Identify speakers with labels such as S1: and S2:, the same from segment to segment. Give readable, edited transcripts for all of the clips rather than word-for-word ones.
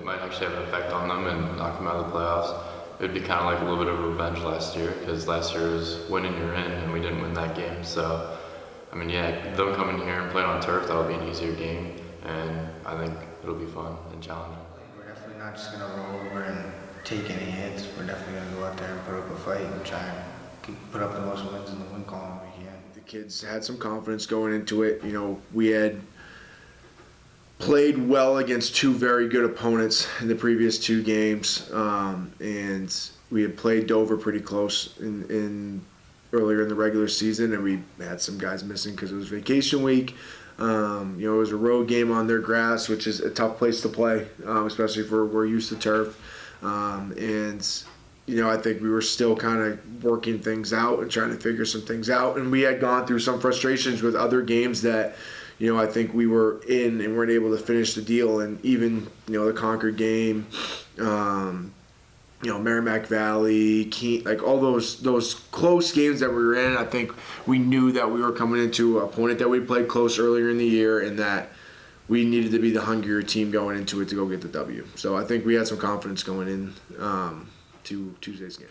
S1: it might actually have an effect on them and knock them out of the playoffs. It would be kind of like a little bit of revenge last year, because last year was winning you're in, and we didn't win that game. So, I mean, yeah, them coming here and playing on turf, that'll be an easier game, and I think it'll be fun and challenging.
S2: We're definitely not just going to roll over and take any hits. We're definitely going to go out there and put up a fight and try and put up the most wins in the win column we can.
S3: The kids had some confidence going into it. We had played well against two very good opponents in the previous two games, and we had played Dover pretty close in earlier in the regular season, and we had some guys missing because it was vacation week. It was a road game on their grass, which is a tough place to play, especially if we're used to turf. I think we were still kind of working things out and trying to figure some things out. And we had gone through some frustrations with other games that, I think we were in and weren't able to finish the deal. And even, the Concord game, Merrimack Valley, Keene, like all those close games that we were in, I think we knew that we were coming into an opponent that we played close earlier in the year, and that we needed to be the hungrier team going into it to go get the W. So I think we had some confidence going in to Tuesday's game.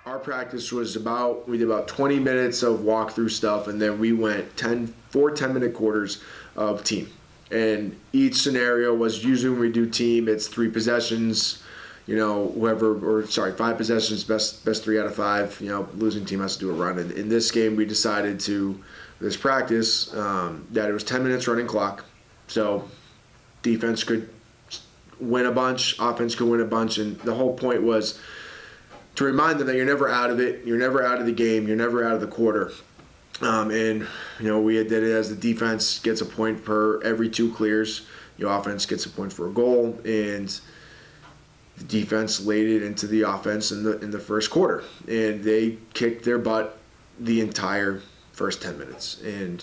S3: Our practice was we did about 20 minutes of walkthrough stuff, and then we went 4 10-minute quarters of team. And each scenario was, usually when we do team, it's 3 possessions, 5 possessions, best 3 out of 5, losing team has to do a run. And in this game, we decided this practice, that it was 10 minutes running clock. So defense could win a bunch, offense could win a bunch, and the whole point was to remind them that you're never out of it, you're never out of the game, you're never out of the quarter. We did it as the defense gets a point per every 2 clears, your offense gets a point for a goal, and the defense laid it into the offense in the first quarter, and they kicked their butt the entire first 10 minutes. And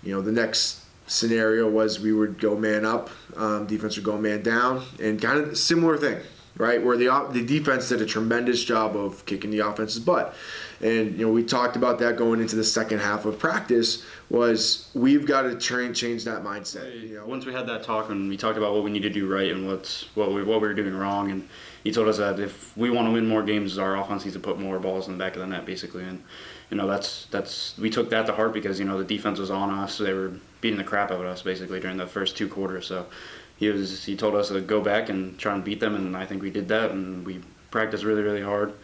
S3: the next scenario was we would go man up, defense would go man down, and kind of similar thing, right? Where the defense did a tremendous job of kicking the offense's butt. And we talked about that going into the second half of practice, was we've got to change that mindset.
S4: Once we had that talk and we talked about what we need to do right and what we were doing wrong, and he told us that if we want to win more games, our offense needs to put more balls in the back of the net, basically. And we took that to heart, because the defense was on us. They were beating the crap out of us basically during the first 2 quarters. So he told us to go back and try and beat them, and I think we did that, and we practiced really, really hard.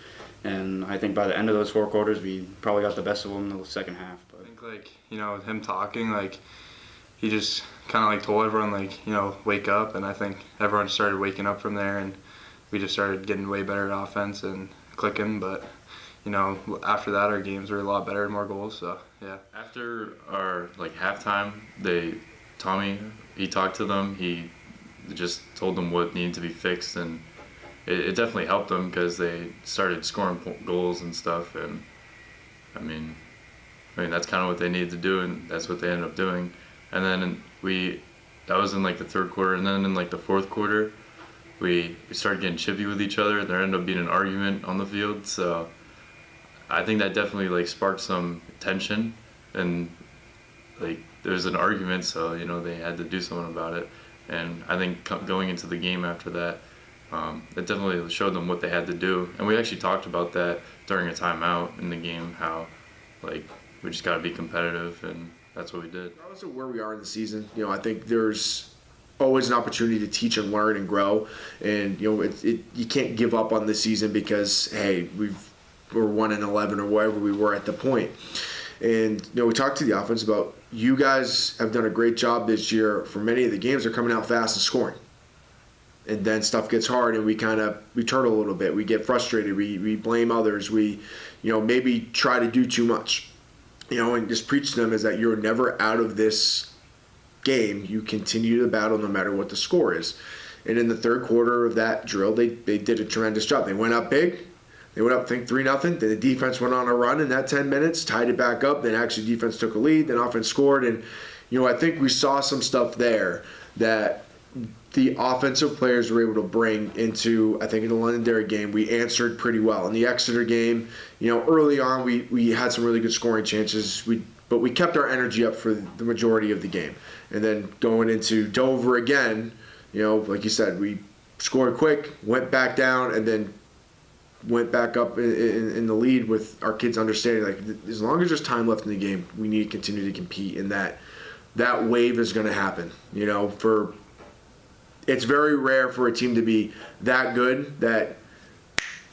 S4: And I think by the end of those 4 quarters, we probably got the best of them in the second half. But
S1: I think, with him talking, he just kind of told everyone, wake up. And I think everyone started waking up from there. And
S5: we just started getting way better at offense and clicking. But after that, our games were a lot better and more goals. So yeah.
S1: After our halftime, Tommy, he talked to them. He just told them what needed to be fixed, and it definitely helped them because they started scoring goals and stuff. And I mean that's kind of what they needed to do, and that's what they ended up doing. And then that was in the third quarter, and then in the fourth quarter, we started getting chippy with each other. There ended up being an argument on the field, so I think that definitely sparked some tension, and there was an argument, so they had to do something about it. And I think going into the game after that, it definitely showed them what they had to do. And we actually talked about that during a timeout in the game, how we just got to be competitive, and that's what we did.
S3: Regardless of where we are in the season, I think there's always an opportunity to teach and learn and grow. And you can't give up on the season because hey, we're 1-11 or wherever we were at the point. And we talked to the offense about you guys have done a great job this year. For many of the games, they're coming out fast and scoring. And then stuff gets hard, and we turtle a little bit. We get frustrated. We blame others. We maybe try to do too much. And just preach to them is that you're never out of this game. You continue to battle no matter what the score is. And in the third quarter of that drill, they did a tremendous job. They went up big. They went up, I think, 3-0. Then the defense went on a run in that 10 minutes, tied it back up. Then actually defense took a lead. Then offense scored. And, I think we saw some stuff there that the offensive players were able to bring into, I think, in the Londonderry game. We answered pretty well. In the Exeter game, early on we had some really good scoring chances. But we kept our energy up for the majority of the game. And then going into Dover again, like you said, we scored quick, went back down, and then went back up in the lead with our kids understanding, as long as there's time left in the game, we need to continue to compete, and that wave is going to happen. It's very rare for a team to be that good that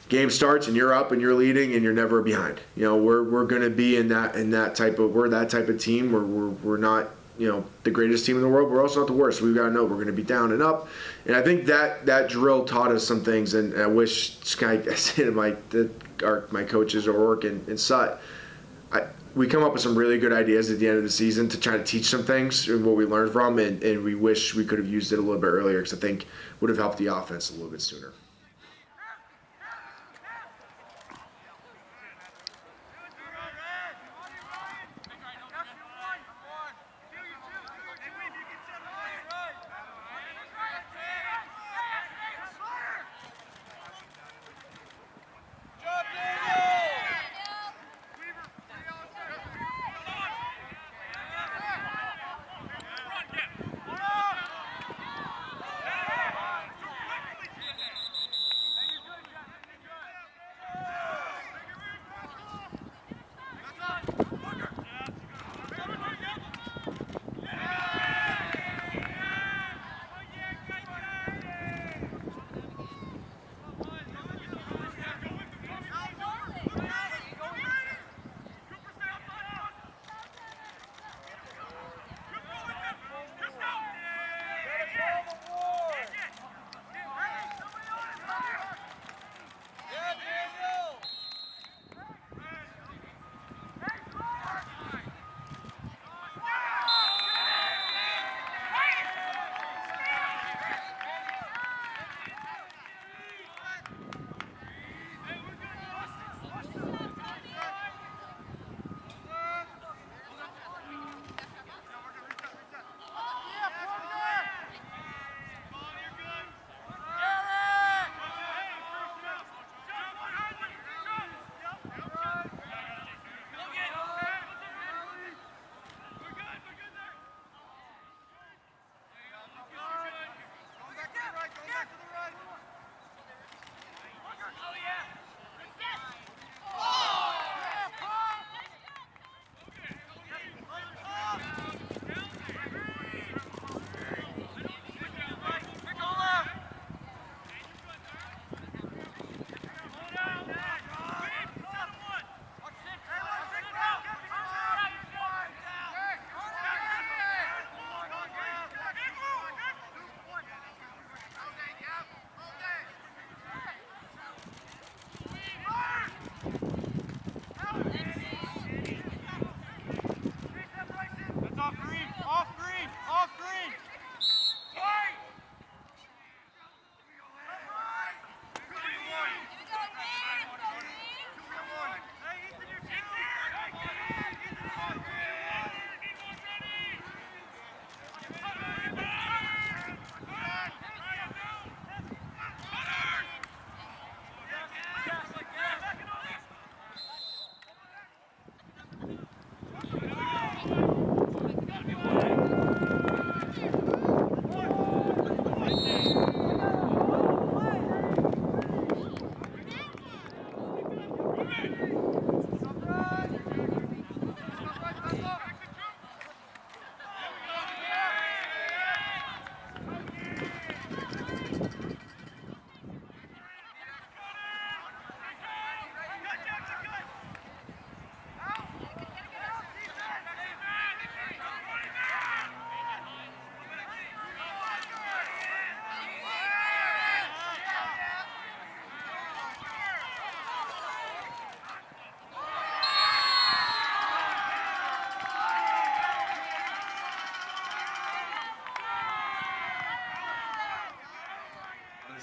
S3: game starts and you're up and you're leading and you're never behind. We're going to be we're that type of team where we're not the greatest team in the world. We're also not the worst. We've got to know we're going to be down and up. And I think that drill taught us some things. And I wish I said to my coaches at Ork and Sut, we come up with some really good ideas at the end of the season to try to teach some things and what we learned from. And we wish we could have used it a little bit earlier because I think would have helped the offense a little bit sooner.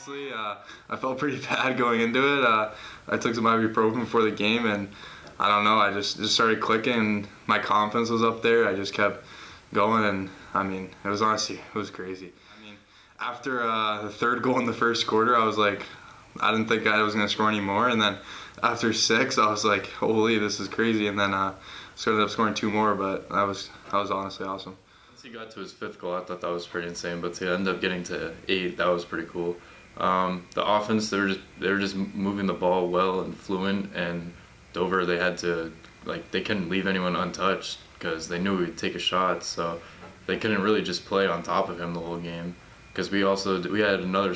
S5: honestly. I felt pretty bad going into it. I took some ibuprofen before the game, and I don't know. I just started clicking. And my confidence was up there. I just kept going, and I mean, it was crazy. I mean, after the third goal in the first quarter, I was like, I didn't think I was gonna score anymore, and then after 6, I was like, holy, this is crazy. And then ended up scoring 2 more, but that was honestly awesome.
S1: Once he got to his 5th goal, I thought that was pretty insane. But to end up getting to 8, that was pretty cool. The offense, they were just moving the ball well and fluent, and Dover, they had to, like, they couldn't leave anyone untouched because they knew we'd take a shot, so they couldn't really just play on top of him the whole game. Because we had another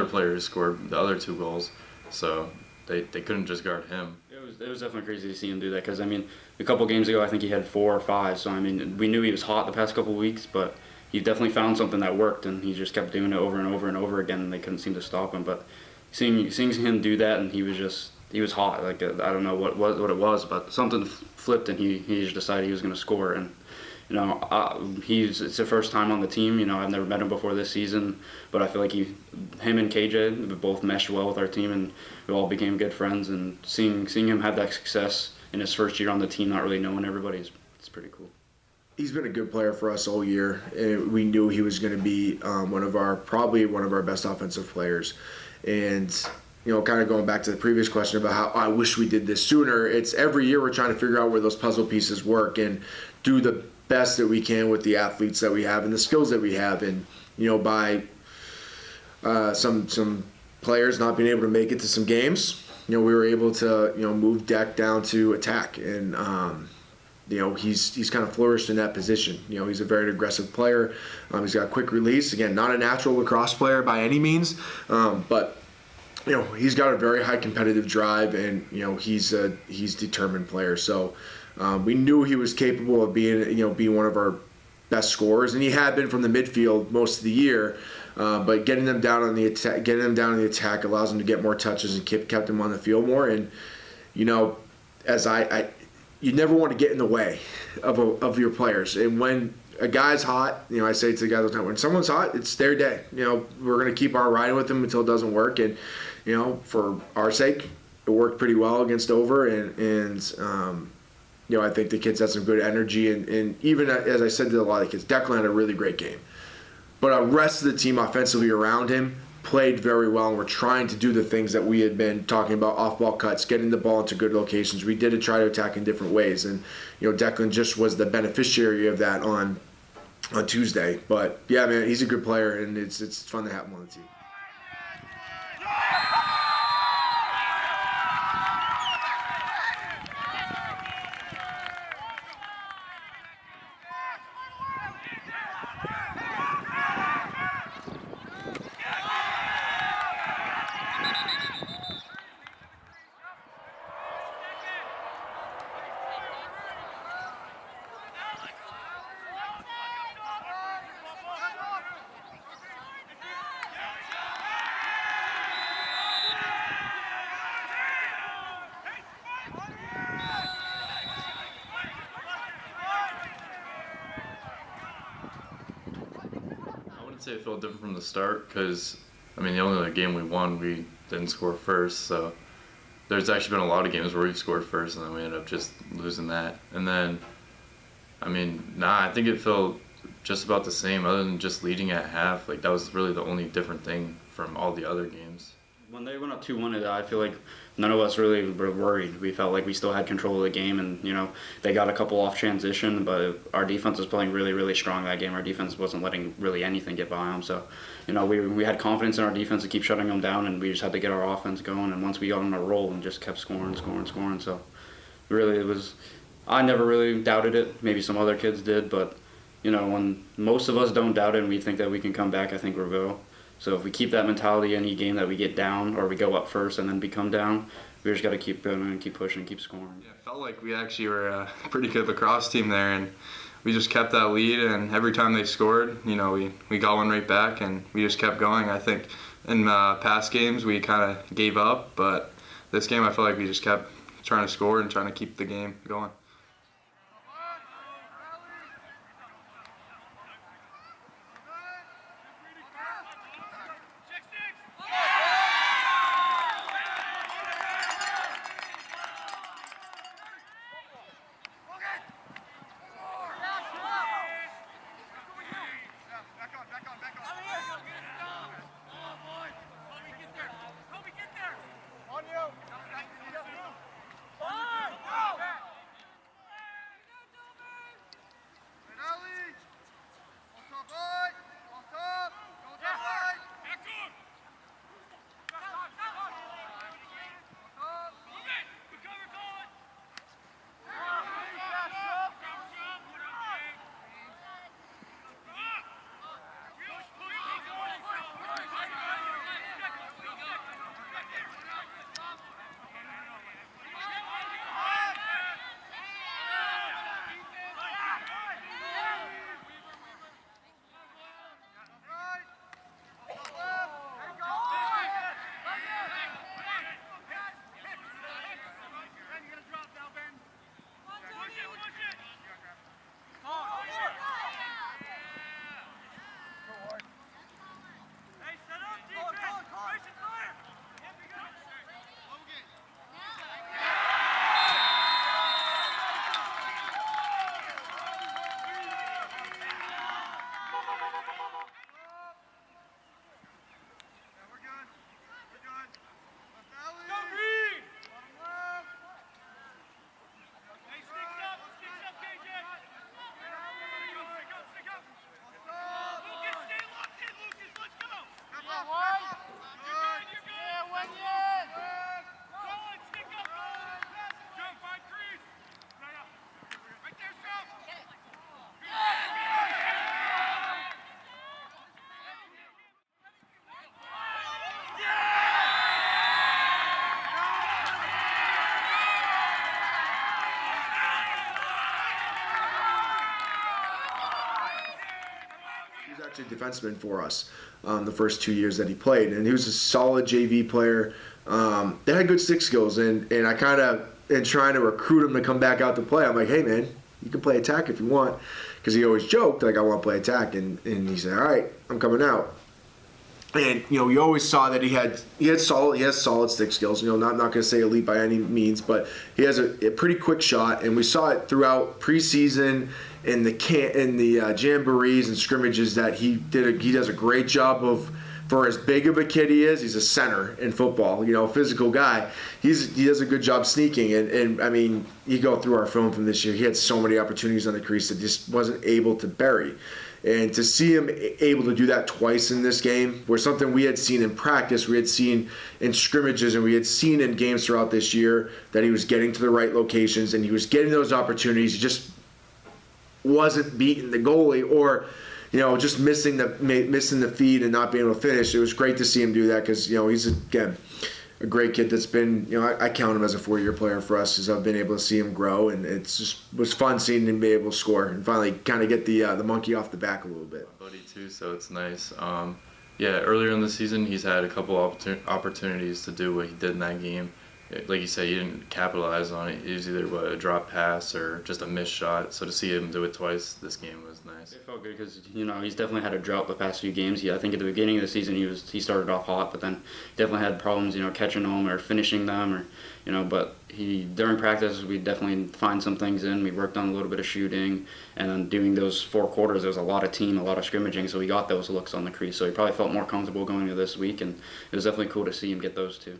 S1: player who scored the other 2 goals, so they couldn't just guard him.
S4: It was definitely crazy to see him do that because, I mean, a couple games ago I think he had 4 or 5, so I mean, we knew he was hot the past couple weeks, but he definitely found something that worked, and he just kept doing it over and over and over again, and they couldn't seem to stop him. But seeing him do that, and he was hot. Like, I don't know what it was, but something flipped, and he just decided he was going to score. And you know, it's the first time on the team. You know, I've never met him before this season, but I feel like him and KJ both meshed well with our team, and we all became good friends. And seeing him have that success in his first year on the team, not really knowing everybody, it's pretty cool.
S3: He's been a good player for us all year, and we knew he was going to be probably one of our best offensive players. And you know, kind of going back to the previous question about how I wish we did this sooner. It's every year we're trying to figure out where those puzzle pieces work and do the best that we can with the athletes that we have and the skills that we have. And you know, by some players not being able to make it to some games, you know, we were able to move Deck down to attack, and you know, he's kind of flourished in that position. You know, he's a very aggressive player. He's got quick release. Again, not a natural lacrosse player by any means, but you know, he's got a very high competitive drive, and you know, he's a determined player. So we knew he was capable of being one of our best scorers, and he had been from the midfield most of the year. But getting them down on the attack allows him to get more touches and kept him on the field more. And you know, as you never want to get in the way of your players. And when a guy's hot, you know, I say to the guys all the time, when someone's hot, it's their day. You know, we're going to keep on riding with them until it doesn't work. And, you know, for our sake, it worked pretty well against Dover. And you know, I think the kids had some good energy. And even, as I said to a lot of the kids, Declan had a really great game. But the rest of the team offensively around him played very well, and we're trying to do the things that we had been talking about: off-ball cuts, getting the ball into good locations. We did try to attack in different ways, and you know, Declan just was the beneficiary of that on Tuesday. But yeah, man, he's a good player, and it's fun to have him on the team.
S1: I'd say it felt different from the start because, I mean, the only other game we won, we didn't score first. So there's actually been a lot of games where we've scored first and then we ended up just losing that. And then, I mean, I think it felt just about the same other than just leading at half. Like, that was really the only different thing from all the other games.
S4: When they went up 2-1, I feel like none of us really were worried. We felt like we still had control of the game, and you know, they got a couple off transition, but our defense was playing really, really strong that game. Our defense wasn't letting really anything get by them. So, you know, we had confidence in our defense to keep shutting them down, and we just had to get our offense going. And once we got on a roll, and just kept scoring. So, really, it was. I never really doubted it. Maybe some other kids did, but you know, when most of us don't doubt it and we think that we can come back, I think we will. So if we keep that mentality any game that we get down or we go up first and then become down, we just got to keep going and keep pushing, keep scoring.
S5: Yeah, it felt like we actually were a pretty good lacrosse team there, and we just kept that lead, and every time they scored, you know, we got one right back, and we just kept going. I think in past games we kind of gave up, but this game I felt like we just kept trying to score and trying to keep the game going.
S3: varsity defenseman for us the first 2 years that he played, and he was a solid JV player. They had good stick skills, and I kind of, in trying to recruit him to come back out to play, I'm like, hey man, you can play attack if you want, because he always joked like, I want to play attack, and he said, all right, I'm coming out. And you always saw that he has solid stick skills. Not going to say elite by any means, but he has a pretty quick shot, and we saw it throughout preseason in the jamborees and scrimmages that he does a great job of. For as big of a kid he is, he's a center in football. Physical guy. He does a good job sneaking, and I mean, you go through our film from this year. He had so many opportunities on the crease that just wasn't able to bury. And to see him able to do that twice in this game, where something we had seen in practice, we had seen in scrimmages, and we had seen in games throughout this year, that he was getting to the right locations and he was getting those opportunities. He just wasn't beating the goalie, or just missing the feed and not being able to finish. It was great to see him do that, because he's again a great kid that's been, I count him as a 4-year player for us, as I've been able to see him grow, and it just was fun seeing him be able to score and finally kind of get the monkey off the back a little bit.
S1: My buddy too, so it's nice. Earlier in the season, he's had a couple opportunities to do what he did in that game. Like you said, he didn't capitalize on it. It was either a drop pass or just a missed shot. So to see him do it twice this game was nice.
S4: It felt good because he's definitely had a drought the past few games. I think at the beginning of the season he started off hot, but then definitely had problems catching them or finishing them, or But during practice we definitely find some things in. We worked on a little bit of shooting, and then doing those 4 quarters, there was a lot of team, a lot of scrimmaging, so we got those looks on the crease. So he probably felt more comfortable going into this week, and it was definitely cool to see him get those too.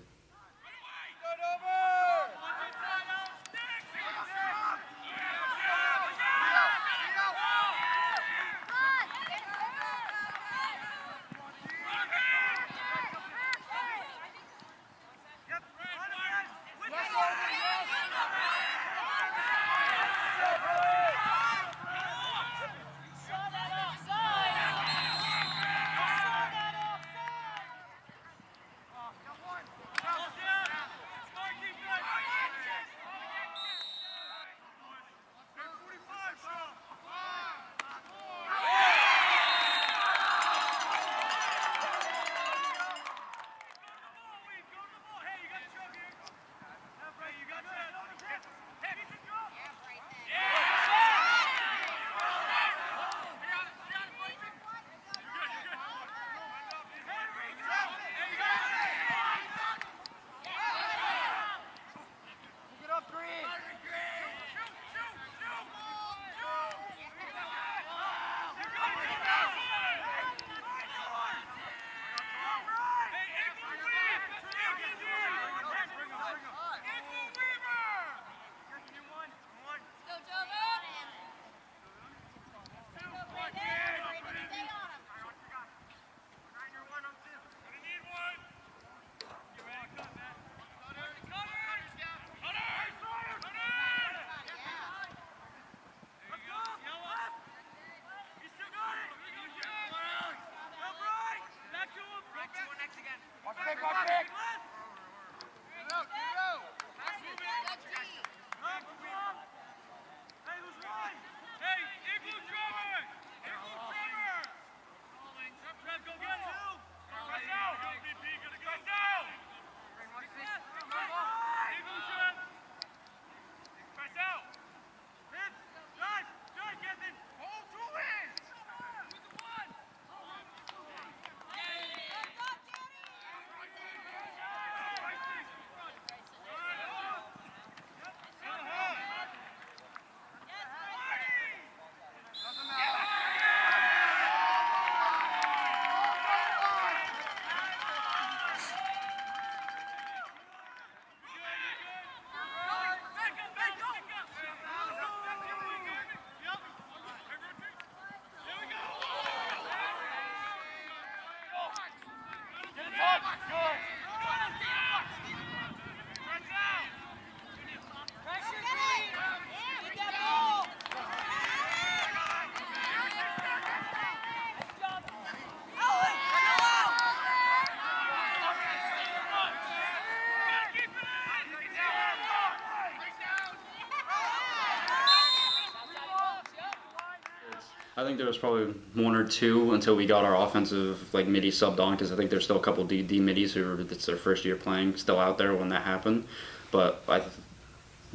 S4: I think there was probably one or two until we got our offensive like middies subbed on, because I think there's still a couple D middies who it's their first year playing still out there when that happened. But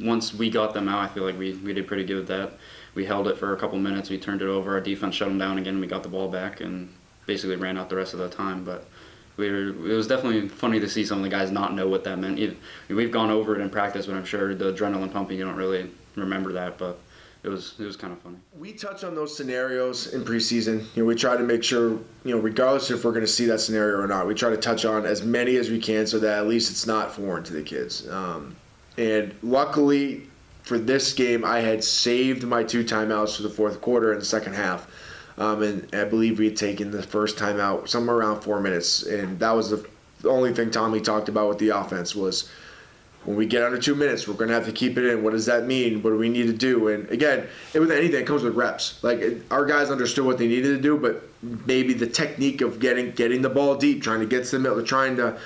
S4: once we got them out, I feel like we did pretty good with that. We held it for a couple minutes. We turned it over. Our defense shut them down again. We got the ball back and basically ran out the rest of the time. But it was definitely funny to see some of the guys not know what that meant. We've gone over it in practice, but I'm sure the adrenaline pumping, you don't really remember that. But it was kind of funny.
S3: We touch on those scenarios in preseason. We try to make sure, regardless if we're going to see that scenario or not, we try to touch on as many as we can so that at least it's not foreign to the kids. And luckily for this game, I had saved my 2 timeouts for the fourth quarter in the second half. And I believe we had taken the first timeout somewhere around 4 minutes. And that was the only thing Tommy talked about with the offense was, when we get under 2 minutes, we're going to have to keep it in. What does that mean? What do we need to do? And again, with anything, it comes with reps. Our guys understood what they needed to do, but maybe the technique of getting the ball deep, trying to get to the middle, trying to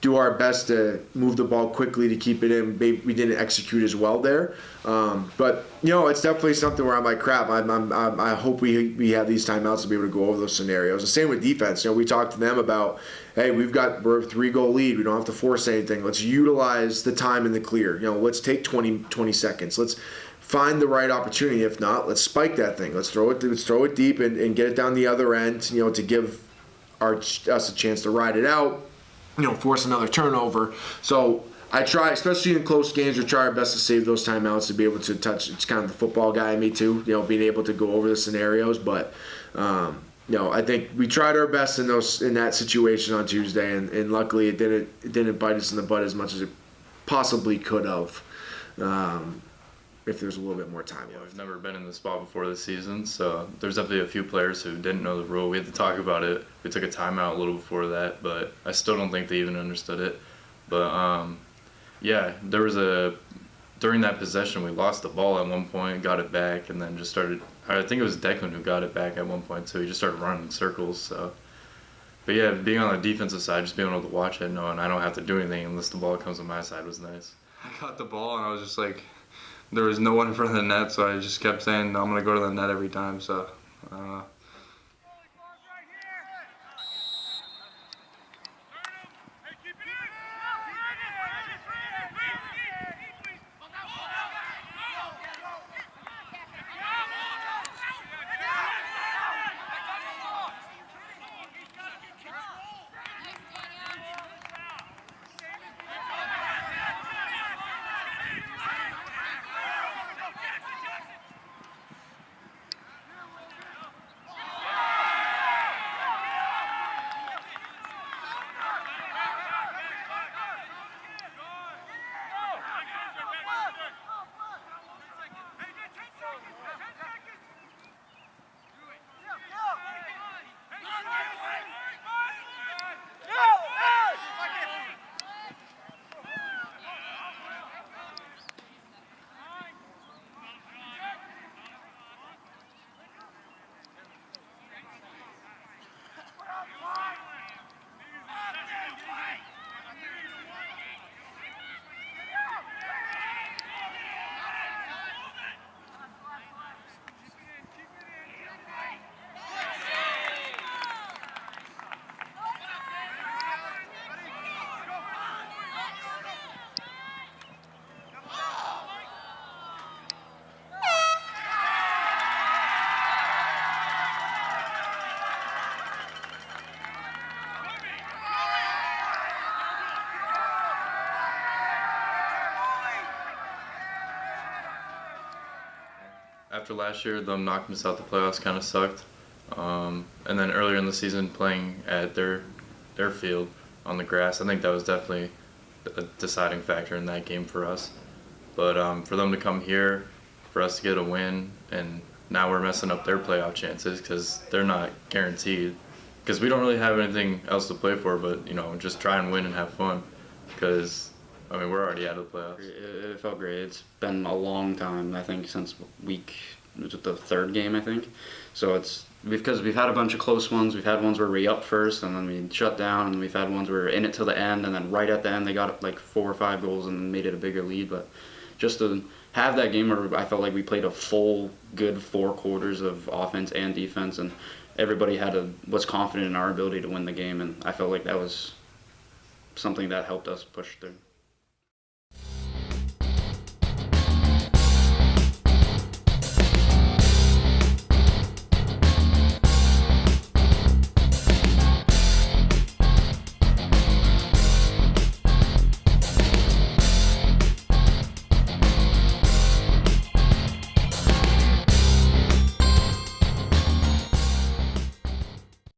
S3: do our best to move the ball quickly to keep it in. We didn't execute as well there. But it's definitely something where I'm like, crap, I hope we have these timeouts to be able to go over those scenarios. The same with defense. We talked to them about, hey, we're a 3-goal lead. We don't have to force anything. Let's utilize the time in the clear. Let's take 20 seconds. Let's find the right opportunity. If not, let's spike that thing. Let's throw it deep and get it down the other end, to give us a chance to ride it out, force another turnover. So I try, especially in close games, we try our best to save those timeouts to be able to touch. It's kind of the football guy in me too, being able to go over the scenarios. But I think we tried our best in that situation on Tuesday, and luckily it didn't bite us in the butt as much as it possibly could have. If there's a little bit more time left.
S1: I've never been in this spot before this season, so there's definitely a few players who didn't know the rule. We had to talk about it. We took a timeout a little before that, but I still don't think they even understood it. But there was during that possession we lost the ball at one point, got it back, and then just started. I think it was Declan who got it back at one point, so he just started running in circles. So, but yeah, being on the defensive side, just being able to watch it, knowing I don't have to do anything unless the ball comes on my side was nice.
S5: I got the ball and I was just like, there was no one in front of the net, so I just kept saying I'm gonna go to the net every time. So.
S1: After last year, them knocking us out the playoffs kind of sucked. And then earlier in the season, playing at their field on the grass, I think that was definitely a deciding factor in that game for us. But for them to come here, for us to get a win, and now we're messing up their playoff chances because they're not guaranteed. Because we don't really have anything else to play for, but just try and win and have fun. Because we're already out of the playoffs.
S4: It felt great. It's been a long time, I think, since was it the third game, I think. So it's because we've had a bunch of close ones. We've had ones where we up first and then we shut down, and we've had ones where we were in it till the end, and then right at the end they got like 4 or 5 goals and made it a bigger lead. But just to have that game where I felt like we played a full good 4 quarters of offense and defense, and everybody was confident in our ability to win the game, and I felt like that was something that helped us push through.